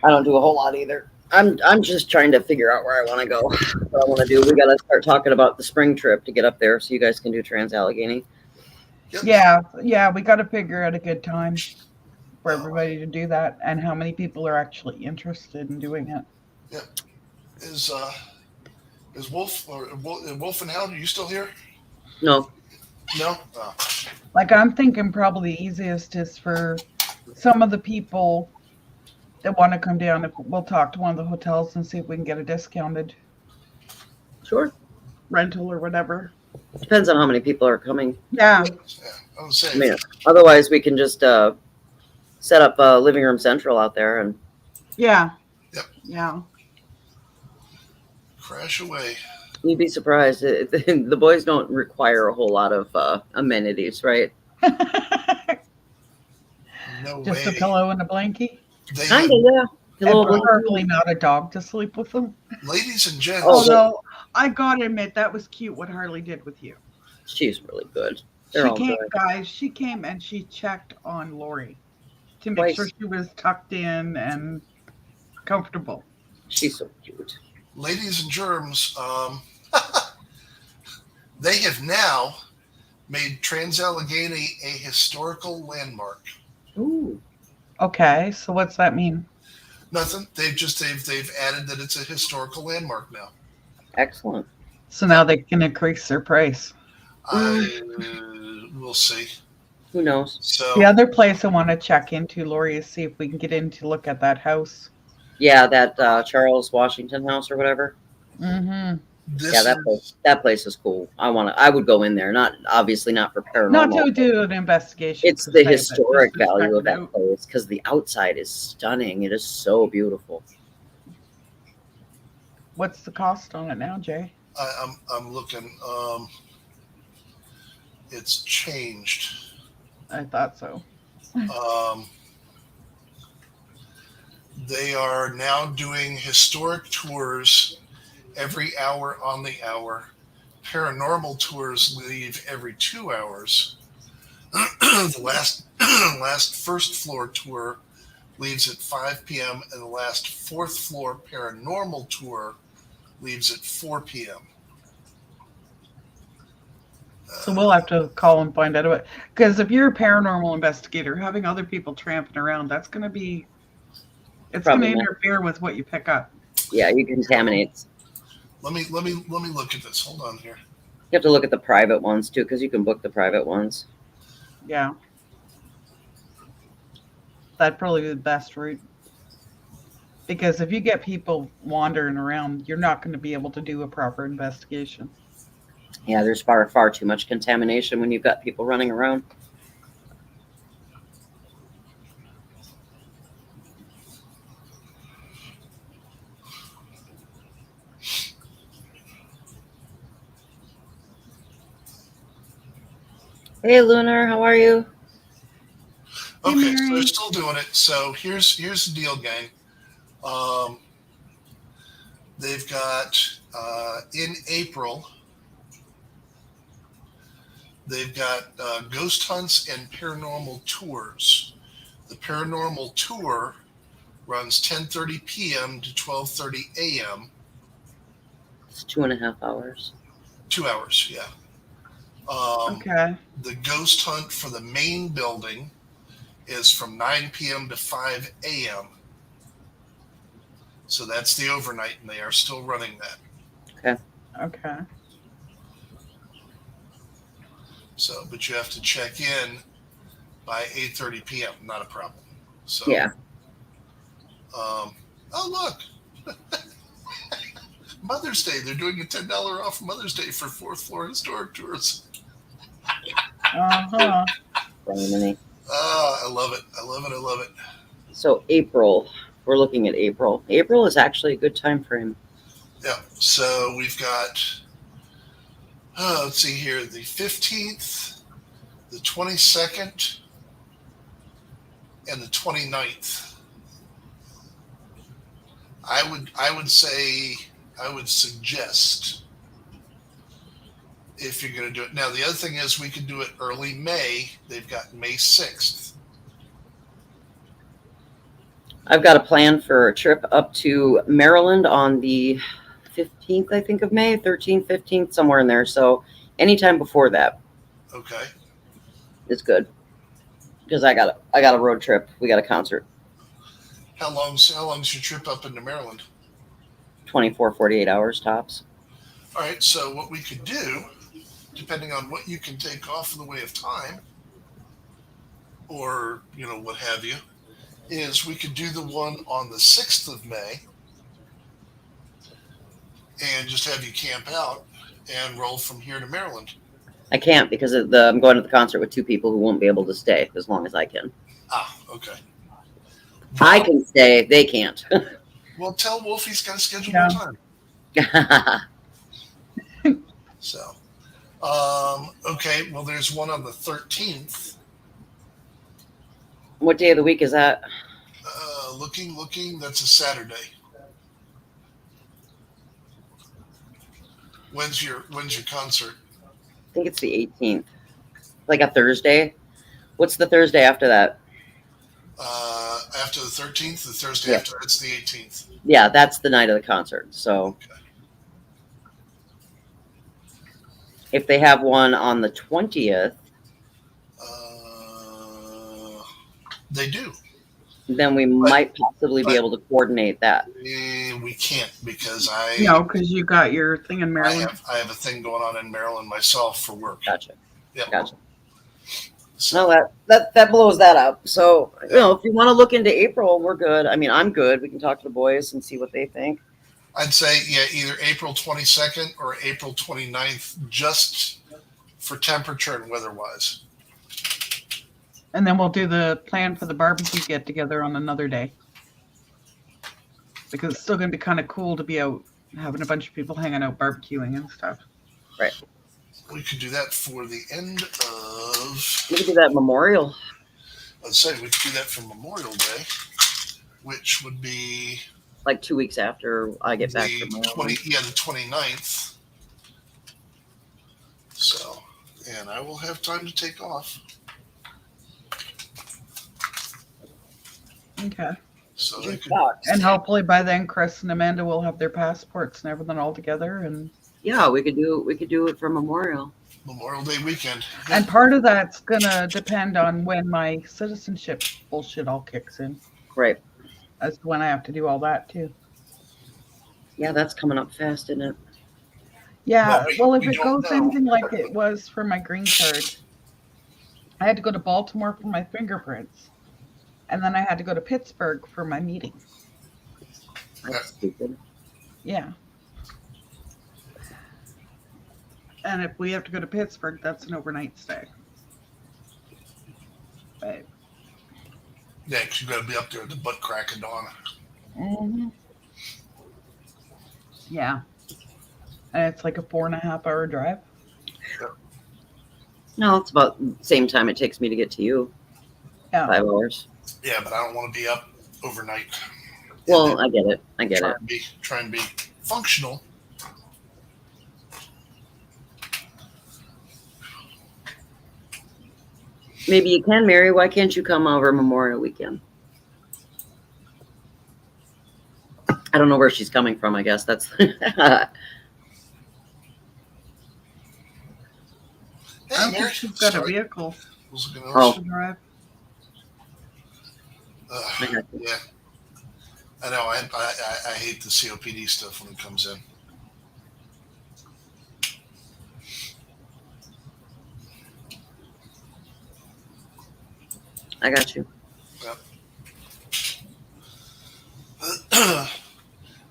I don't do a whole lot either. I'm just trying to figure out where I want to go. What I want to do. We got to start talking about the spring trip to get up there so you guys can do Trans-Allegheny. Yep. Yeah, we got to figure out a good time for everybody to do that and how many people are actually interested in doing it. Yeah. Is Wolf and Hound, are you still here? No. No? Like, I'm thinking probably the easiest is for some of the people that want to come down. If we'll talk to one of the hotels and see if we can get a discounted Sure. rental or whatever. Depends on how many people are coming. Yeah. I was saying. I mean, otherwise we can just set up a living room central out there and. Yeah. Yep. Yeah. Crash away. You'd be surprised. The boys don't require a whole lot of amenities, right? No Just way. a pillow and a blankie. Kind of, yeah. And preferably not a dog to sleep with them. Ladies and gents. Although I gotta admit that was cute what Harley did with you. She's really good. She came and she checked on Lori to make sure she was tucked in and comfortable. She's so cute. Ladies and germs, they have now made Trans-Allegheny a historical landmark. Ooh. Okay, so what's that mean? Nothing. They've added that it's a historical landmark now. Excellent. So now they can increase their price. We'll see. Who knows? So the other place I want to check into, Lori, is see if we can get in to look at that house. Yeah, that Charles Washington house or whatever. Mm-hmm. That place is cool. I would go in there. Not obviously not for paranormal. Not to do an investigation. It's the historic value of that place because the outside is stunning. It is so beautiful. What's the cost on it now, Jay? I'm looking. It's changed. I thought so. They are now doing historic tours every hour on the hour. Paranormal tours leave every 2 hours. The last first floor tour leaves at 5 p.m. and the last fourth floor paranormal tour leaves at 4 p.m. So we'll have to call and find out about it. Because if you're a paranormal investigator, having other people tramping around, it's going to interfere with what you pick up. Yeah, you contaminate. Let me look at this. Hold on here. You have to look at the private ones too, because you can book the private ones. Yeah. That'd probably be the best route. Because if you get people wandering around, you're not going to be able to do a proper investigation. Yeah, there's far too much contamination when you've got people running around. Hey, Lunar, how are you? Hey, Okay, so they're Mary. still doing it. So here's the deal, gang. Um, they've got in April. They've got ghost hunts and paranormal tours. The paranormal tour runs 10:30 p.m. to 12:30 a.m. It's 2.5 hours. 2 hours, yeah. Um, Okay. the ghost hunt for the main building is from 9 p.m. to 5 a.m. So that's the overnight, and they are still running that. Okay. Okay. So, but you have to check in by 8:30 p.m. Not a problem. So, Yeah. oh look, Mother's Day. They're doing a $10 off Mother's Day for fourth floor historic tours. Uh-huh. Ah, I love it. I love it. I love it. So April, we're looking at April. April is actually a good time frame. Yeah. So we've got, let's see here, the 15th, the 22nd, and the 29th. I would suggest if you're going to do it. Now, the other thing is we could do it early May. They've got May 6th. I've got a plan for a trip up to Maryland on the 15th, I think, of May, 13th, 15th, somewhere in there. So anytime before that Okay. is good because I got a road trip. We got a concert, How long's your trip up into Maryland? 24, 48 hours tops. All right. So what we could do, depending on what you can take off in the way of time, or what have you, is we could do the one on the 6th of May and just have you camp out and roll from here to Maryland. I can't because I'm going to the concert with two people who won't be able to stay as long as I can. Ah, okay. I can stay. They can't. Well, tell Wolf he's got to schedule Yeah. more time. So, okay. Well, there's one on the 13th. What day of the week is that? Looking. That's a Saturday. When's your concert? I think it's the 18th. Like a Thursday. What's the Thursday after that? After the 13th, the Thursday Yeah. after that's the 18th. Yeah, that's the night of the concert. So Okay. if they have one on the 20th, They do. then we might possibly be able to coordinate that. We can't because No, because you got your thing in Maryland. I have a thing going on in Maryland myself for work. Gotcha. Yep. Gotcha. So, No, that blows that up. So, if you want to look into April, we're good. I mean, I'm good. We can talk to the boys and see what they think. I'd say, either April 22nd or April 29th, just for temperature and weather-wise. And then we'll do the plan for the barbecue get together on another day. Because it's still going to be kind of cool to be out having a bunch of people hanging out barbecuing and stuff. Right. We could do that for the end of. We could do that Memorial. Let's say we could do that for Memorial Day, which would be Like 2 weeks after I get back from the 29th. So, and I will have time to take off. Okay. So they could, And hopefully by then Chris and Amanda will have their passports and everything all together. And yeah, we could do it for Memorial Day weekend. And part of that's gonna depend on when my citizenship bullshit all kicks in. Right. That's when I have to do all that too. Yeah, that's coming up fast, isn't it? Yeah. Well, if it goes anything like it was for my green card, I had to go to Baltimore for my fingerprints. And then I had to go to Pittsburgh for my meeting. That's stupid. Yeah. And if we have to go to Pittsburgh, that's an overnight stay. But, yeah, because you got to be up there at the butt crack of dawn. mm-hmm. Yeah. And it's like a 4.5 hour drive. Yep. No, it's about the same time it takes me to get to you. Yeah. 5 hours. Yeah, but I don't want to be up overnight. Well, I get it. I get it. Try and be functional. Maybe you can, Mary. Why can't you come over Memorial Weekend? I don't know where she's coming from. I guess that's. Hey, I don't Mary. think she's got a vehicle Oh. to drive. Yeah. I know. I hate the COPD stuff when it comes in. I got you. Yep.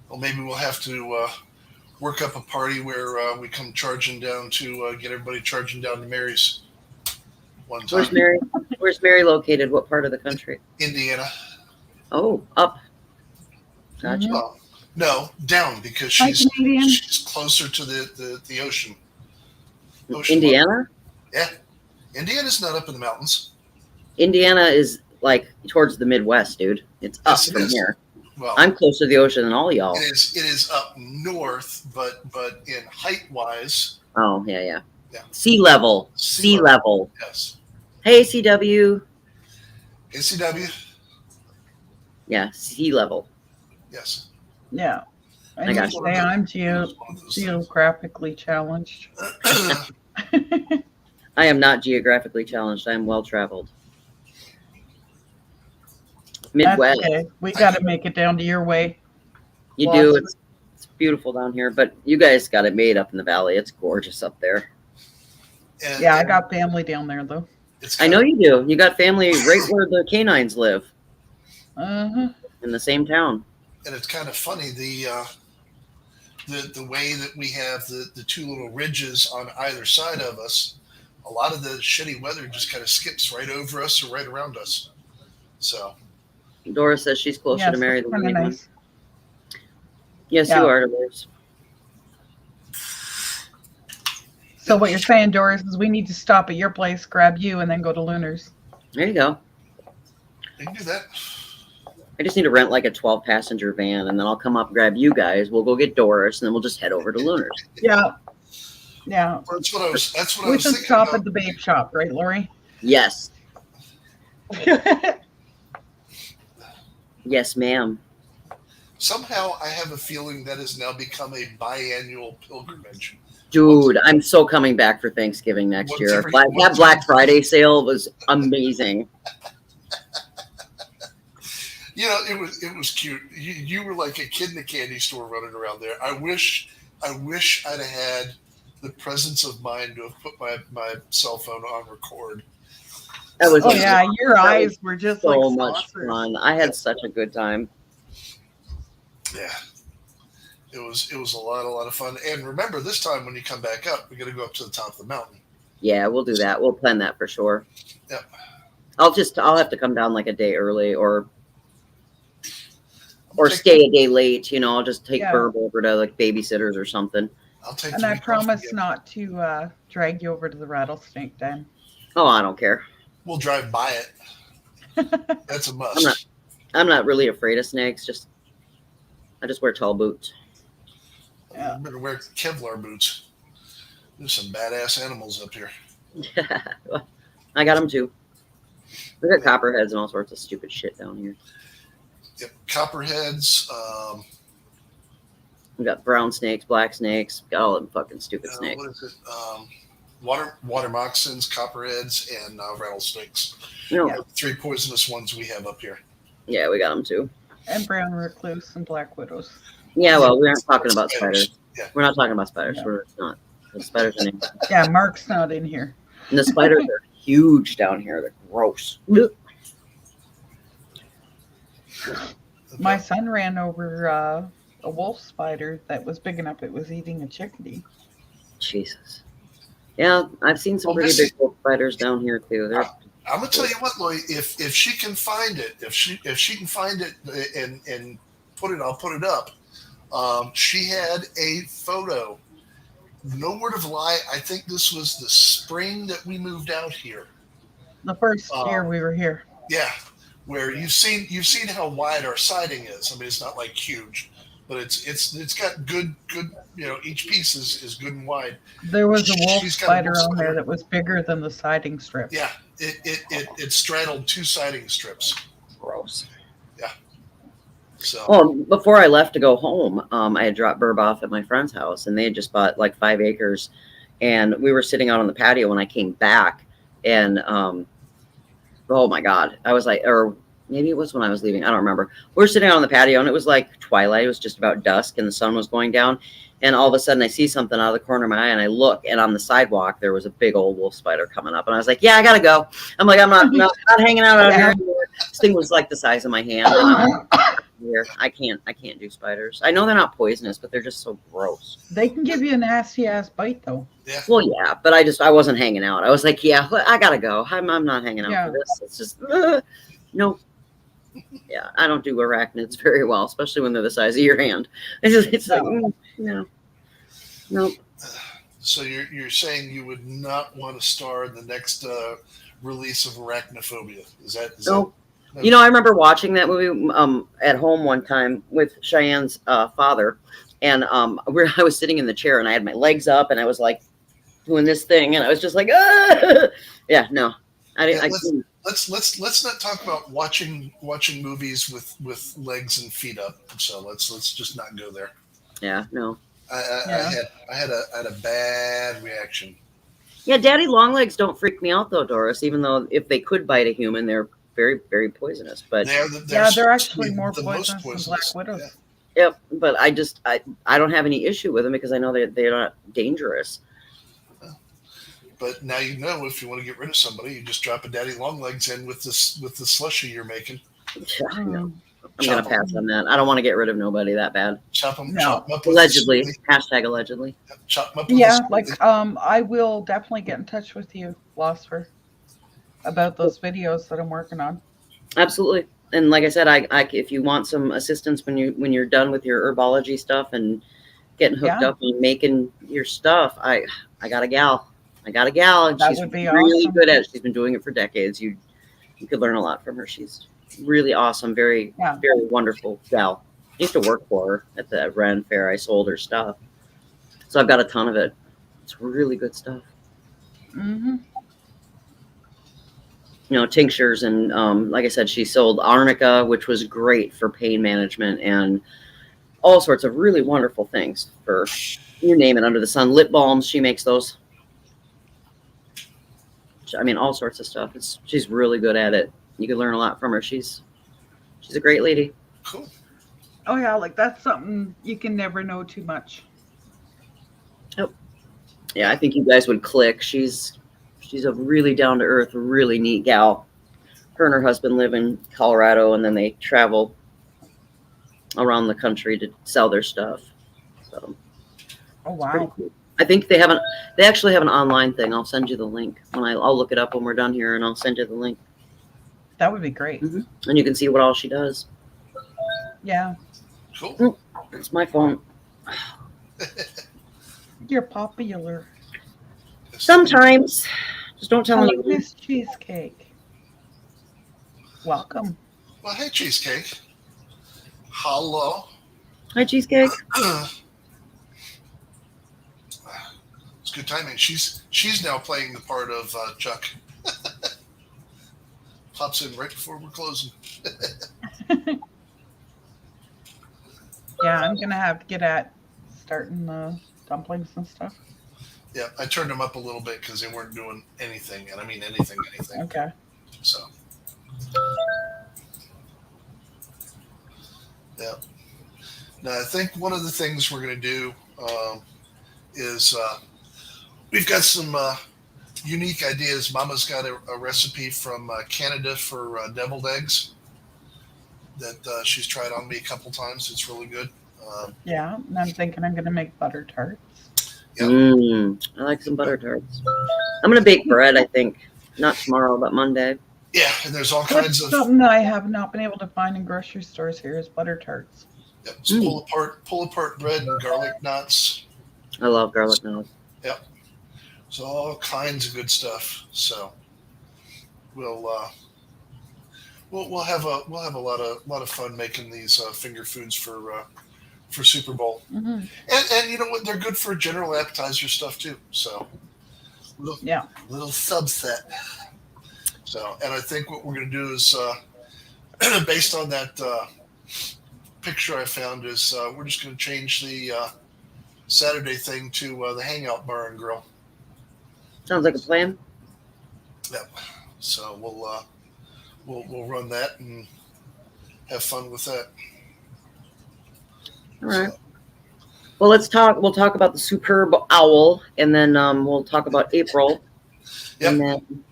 Well, maybe we'll have to work up a party where we come charging down to get everybody charging down to Mary's one time. Where's Mary? Where's Mary located? What part of the country? Indiana. Oh, up. Gotcha. Well, no, down because Hi, she's Canadian. closer to the ocean. Indiana? Yeah. Indiana's not up in the mountains. Indiana is like towards the Midwest, dude. It's up Yes, it from is. here. Well, I'm closer to the ocean than all y'all. It is up north, but in height wise. Oh, yeah. Yeah. Sea level. Sea Sea level. Yes. Hey, CW. ACW. Yeah, sea level. Yes. Yeah. I got you. I'm geographically challenged. I am not geographically challenged. I am well traveled. Midwest. Okay. We got to make it down to your way. You do. It's beautiful down here, but you guys got it made up in the valley. It's gorgeous up there. Yeah, I got family down there though. I know you do. You got family right where the canines live. In the same town. And it's kind of funny the way that we have the two little ridges on either side of us. A lot of the shitty weather just kind of skips right over us or right around us. So Dora says she's closer to Mary than anyone. Nice. Yes, you are, Doris. So what you're saying, Doris, is we need to stop at your place, grab you, and then go to Lunar's. There you go. You can do that. I just need to rent like a 12-passenger van, and then I'll come up, grab you guys. We'll go get Doris, and then we'll just head over to Lunar's. Yeah. Well, that's what I was we should thinking stop about. at the babe shop, right, Lori? Yes. Yes, ma'am. Somehow I have a feeling that has now become a biannual pilgrimage. Dude, I'm so coming back for Thanksgiving next year. That Black Friday sale was amazing. You know, it was cute. You were like a kid in a candy store running around there. I wish I'd have had the presence of mind to have put my cell phone on record. That was your eyes were just so like much fun. I had such a good time. Yeah. It was a lot of fun. And remember, this time when you come back up, we got to go up to the top of the mountain. Yeah, we'll do that. We'll plan that for sure. Yep. I'll have to come down like a day early or stay a day late. You know, I'll just take Burb over to like babysitters or something. And I promise not to drag you over to the rattlesnake den. Oh, I don't care. We'll drive by it. That's a must. I'm not really afraid of snakes. I just wear tall boots. Yeah. You better wear Kevlar boots. There's some badass animals up here. Yeah, I got them too. We got copperheads and all sorts of stupid shit down here. Yep, copperheads. We got brown snakes, black snakes. Got all them fucking stupid snakes. What is it? Water moccasins, copperheads, and rattlesnakes. No. 3 poisonous ones we have up here. Yeah, we got them too. And brown recluse and black widows. Yeah, well, we aren't talking about spiders. Yeah. We're not talking about spiders. No. We're not. The spiders are in. Yeah, Mark's not in here. And the spiders are huge down here. They're gross. My son ran over a wolf spider that was big enough it was eating a chickadee. Jesus. Yeah, I've seen some pretty big wolf spiders down here too. I'm gonna tell you what, Lloyd. If she can find it, if she can find it and put it, I'll put it up. She had a photo no word of a lie, I think this was the spring that we moved out here. The first year Um, we were here. yeah, where you've seen how wide our siding is. I mean, it's not like huge, but it's got good. Each piece is good and wide. There was a wolf She's got a wolf spider on there spider. that was bigger than the siding strips. Yeah, it straddled two siding strips. Gross. Yeah. So Well, before I left to go home, I had dropped Burb off at my friend's house, and they had just bought like 5 acres, and we were sitting out on the patio when I came back, and oh my God, I was like, or maybe it was when I was leaving, I don't remember. We were sitting out on the patio, and it was like twilight. It was just about dusk, and the sun was going down, and all of a sudden I see something out of the corner of my eye, and I look, and on the sidewalk there was a big old wolf spider coming up, and I was like, yeah, I gotta go. I'm like, I'm not hanging out here anymore. This thing was like the size of my hand. Here. I can't do spiders. I know they're not poisonous, but they're just so gross. They can give you a nasty ass bite though. yeah, Well, yeah, but I wasn't hanging out. I was like, yeah, I gotta go. I'm not hanging out for this. It's just no. Yeah, I don't do arachnids very well, especially when they're the size of your hand. It's like no. so you're saying you would not want to star in the next release of Arachnophobia? Is that? No. I remember watching that movie at home one time with Cheyenne's father, and I was sitting in the chair and I had my legs up and I was like doing this thing and I was just like, ah! Yeah, no, let's not talk about watching movies with legs and feet up. So let's just not go there. Yeah, no. I had a bad reaction. Yeah, daddy long legs don't freak me out though, Doris. Even though if they could bite a human, they're very, very poisonous. But they're actually more poisonous than black widows. Yeah. Yep, but I don't have any issue with them because I know they're not dangerous. But now you know if you want to get rid of somebody, you just drop a daddy long legs in with the slushy you're making. Yeah, no. I'm gonna pass on that. I don't want to get rid of nobody that bad. Chop them up. Allegedly. Hashtag allegedly. Chop them up. Yeah, I will definitely get in touch with you, Philosopher, about those videos that I'm working on. Absolutely. And like I said, I if you want some assistance when you're done with your herbology stuff and getting hooked up and making your stuff, I got a gal. And that she's would be really awesome. good at it. She's been doing it for decades. You could learn a lot from her. She's really awesome, very very wonderful gal. I used to work for her at the Ren Fair. I sold her stuff. So I've got a ton of it. It's really good stuff. Mm-hmm. Tinctures and like I said, she sold arnica, which was great for pain management and all sorts of really wonderful things for you name it under the sun. Lip balms, she makes those. I mean, all sorts of stuff. She's really good at it. You can learn a lot from her. She's a great lady. Cool. Oh yeah, like that's something you can never know too much. Yep. Yeah, I think you guys would click. She's a really down to earth, really neat gal. Her and her husband live in Colorado, and then they travel around the country to sell their stuff. So, oh wow! Cool. I think they actually have an online thing. I'll send you the link I'll look it up when we're done here, and I'll send you the link. That would be great. Mm-hmm. And you can see what all she does. Yeah. Cool. It's my phone. You're popular. Sometimes. Just don't tell anyone. Miss Cheesecake. Welcome. Well, hey, Cheesecake. Hello. Hi, Cheesecake. It's good timing. She's now playing the part of Chuck. Pops in right before we're closing. Yeah, I'm gonna have to get at starting the dumplings and stuff. Yeah, I turned them up a little bit because they weren't doing anything, and I mean anything. Okay. So, yeah. Now, I think one of the things we're going to do is we've got some unique ideas. Mama's got a recipe from Canada for deviled eggs that she's tried on me a couple times. It's really good. Yeah, and I'm thinking I'm going to make butter tarts. Yep. I like some butter tarts. I'm going to bake bread, I think. Not tomorrow, but Monday. Yeah, and there's all kinds of... Something that I have not been able to find in grocery stores here is butter tarts. Yep, so pull apart bread and garlic knots. I love garlic knots. Yep. So all kinds of good stuff. So we'll we'll have a lot of fun making these finger foods for Super Bowl. Mm-hmm. And you know what? They're good for general appetizer stuff too. So little subset. So, and I think what we're going to do is, based on that picture I found, is we're just going to change the Saturday thing to the Hangout Bar and Grill. Sounds like a plan. Yep. So we'll run that and have fun with that. All right. So, well, let's talk. We'll talk about the superb owl, and then we'll talk about April, and then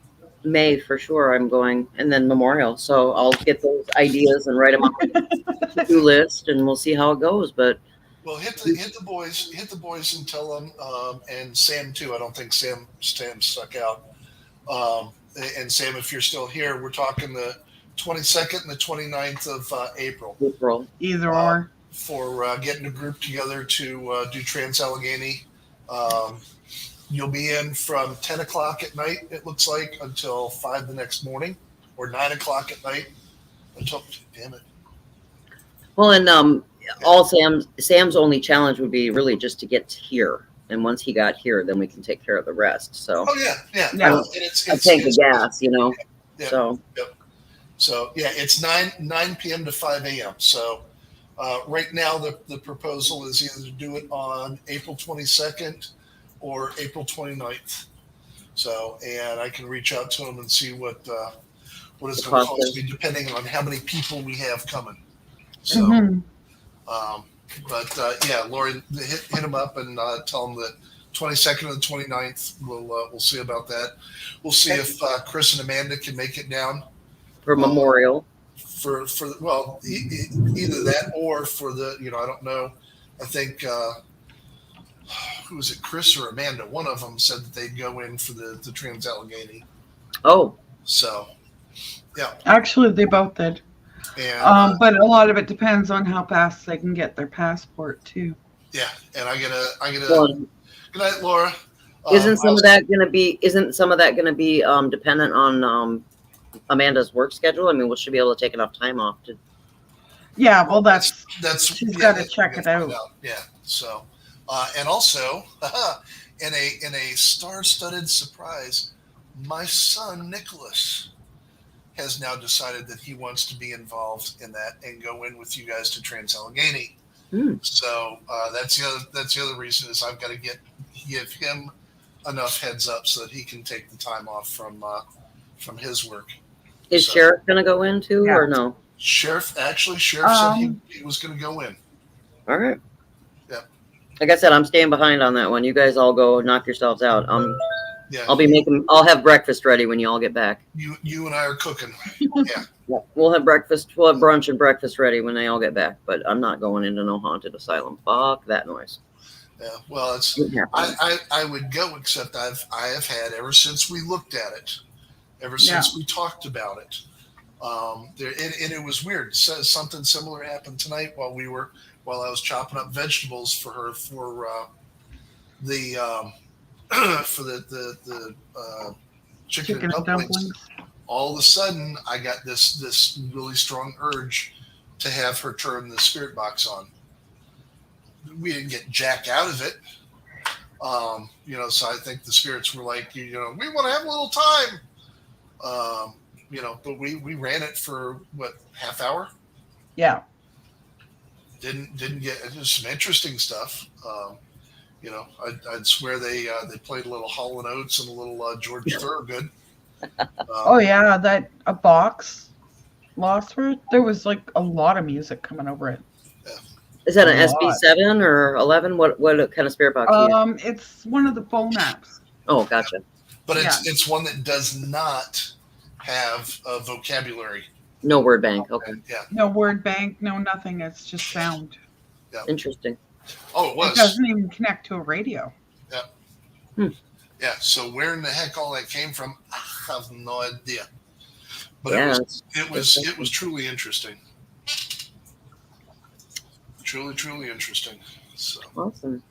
May for sure. I'm going, and then Memorial. So I'll get those ideas and write them up on the to-do list, and we'll see how it goes. But well, hit the boys, and tell them, and Sam too. I don't think Sam stuck out. And Sam, if you're still here, we're talking the 22nd and the 29th of April. Either or. For getting a group together to do Trans-Allegheny. You'll be in from 10 o'clock at night, it looks like, until 5 the next morning, or 9 o'clock at night until, damn it. Well, and all Sam's only challenge would be really just to get here. And once he got here, then we can take care of the rest. So, yeah. I tank the gas, you know. Yeah, so, so yeah, it's 9 p.m. to 5 a.m. So, right now the proposal is either to do it on April 22nd or April 29th. So, and I can reach out to them and see what it's going to cost me, depending on how many people we have coming. So, yeah, Lori, hit them up and tell them that 22nd and 29th. We'll see about that. We'll see if Chris and Amanda can make it down for Memorial. For either that or for the I don't know. I think who was it, Chris or Amanda? One of them said that they'd go in for the Trans-Allegheny. Oh, so yeah. Actually, they both did. And, but a lot of it depends on how fast they can get their passport too. Yeah, and I gotta. Good night, Laura. Isn't some of that going to be dependent on Amanda's work schedule? I mean, will she be able to take enough time off to? Yeah, well, that's she's got to check it out. Yeah. So, and also, in a star-studded surprise, my son Nicholas has now decided that he wants to be involved in that and go in with you guys to Trans-Allegheny. So that's the other reason is I've got to give him enough heads up so that he can take the time off from his work. Is Sheriff going to go in too, or no? Sheriff said he was going to go in. All right. Yeah. Like I said, I'm staying behind on that one. You guys all go knock yourselves out. Yeah. I'll have breakfast ready when you all get back. You and I are cooking. Yeah. We'll have breakfast. We'll have brunch and breakfast ready when they all get back. But I'm not going into no haunted asylum. Fuck that noise. Yeah. Well, I would go, except I have had ever since we looked at it, since we talked about it. And it was weird. So something similar happened tonight while I was chopping up vegetables for her for the chicken and dumplings. All of a sudden, I got this really strong urge to have her turn the spirit box on. We didn't get jack out of it, so I think the spirits were like, we want to have a little time, but we ran it for half hour. Yeah. Didn't get just some interesting stuff. I'd swear they played a little Hall & Oates and a little George Thorogood. Oh yeah, that a box lost for it. There was like a lot of music coming over it. Yeah. Is that an SB7 or 11? What kind of spirit box? It's one of the phone apps. Oh, gotcha. But it's one that does not have a vocabulary. No word bank. Okay. Yeah. No word bank. No nothing. It's just sound. Yeah. Interesting. Oh, it was. It doesn't even connect to a radio. Yeah. Yeah. So where in the heck all that came from, I have no idea. But it was truly interesting. Truly, truly interesting. So awesome.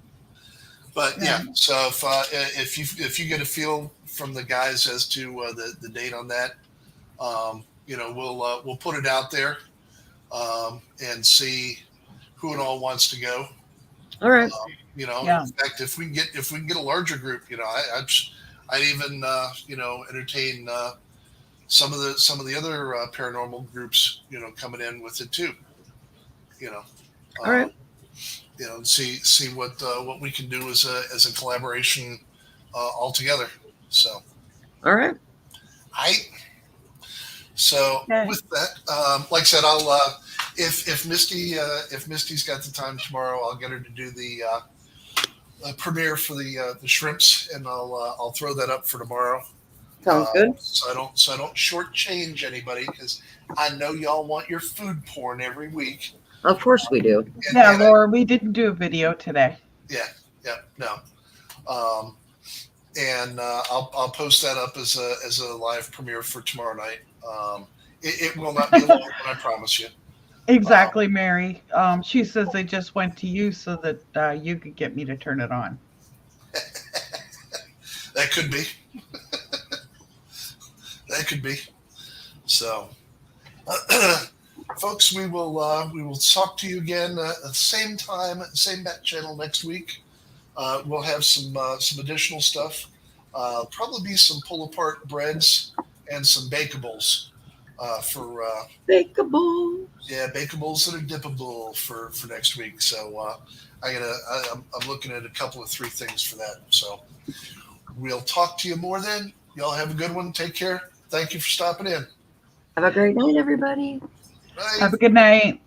But yeah, so if you get a feel from the guys as to the date on that, we'll put it out there and see who it all wants to go. All right. In fact, if we can get a larger group, I'd even entertain some of the other paranormal groups, coming in with it too. All right. See what we can do as a collaboration all together. So. All right. So with that, like I said, I'll if Misty's got the time tomorrow, I'll get her to do the premiere for the shrimps, and I'll throw that up for tomorrow. Sounds good. So I don't shortchange anybody, because I know y'all want your food porn every week. Of course we do. Laura, we didn't do a video today. No. And I'll post that up as a live premiere for tomorrow night. It will not be long, I promise you. Exactly, Mary. She says they just went to you so that you could get me to turn it on. That could be. That could be. So, folks, we will talk to you again at the same time, same bat channel next week. We'll have some additional stuff. Probably be some pull apart breads and some bakables for bakables. Yeah, bakables that are dippable for next week. So I'm looking at a couple of 3 things for that. So we'll talk to you more then. Y'all have a good one. Take care. Thank you for stopping in. Have a great night, everybody. Bye. Have a good night.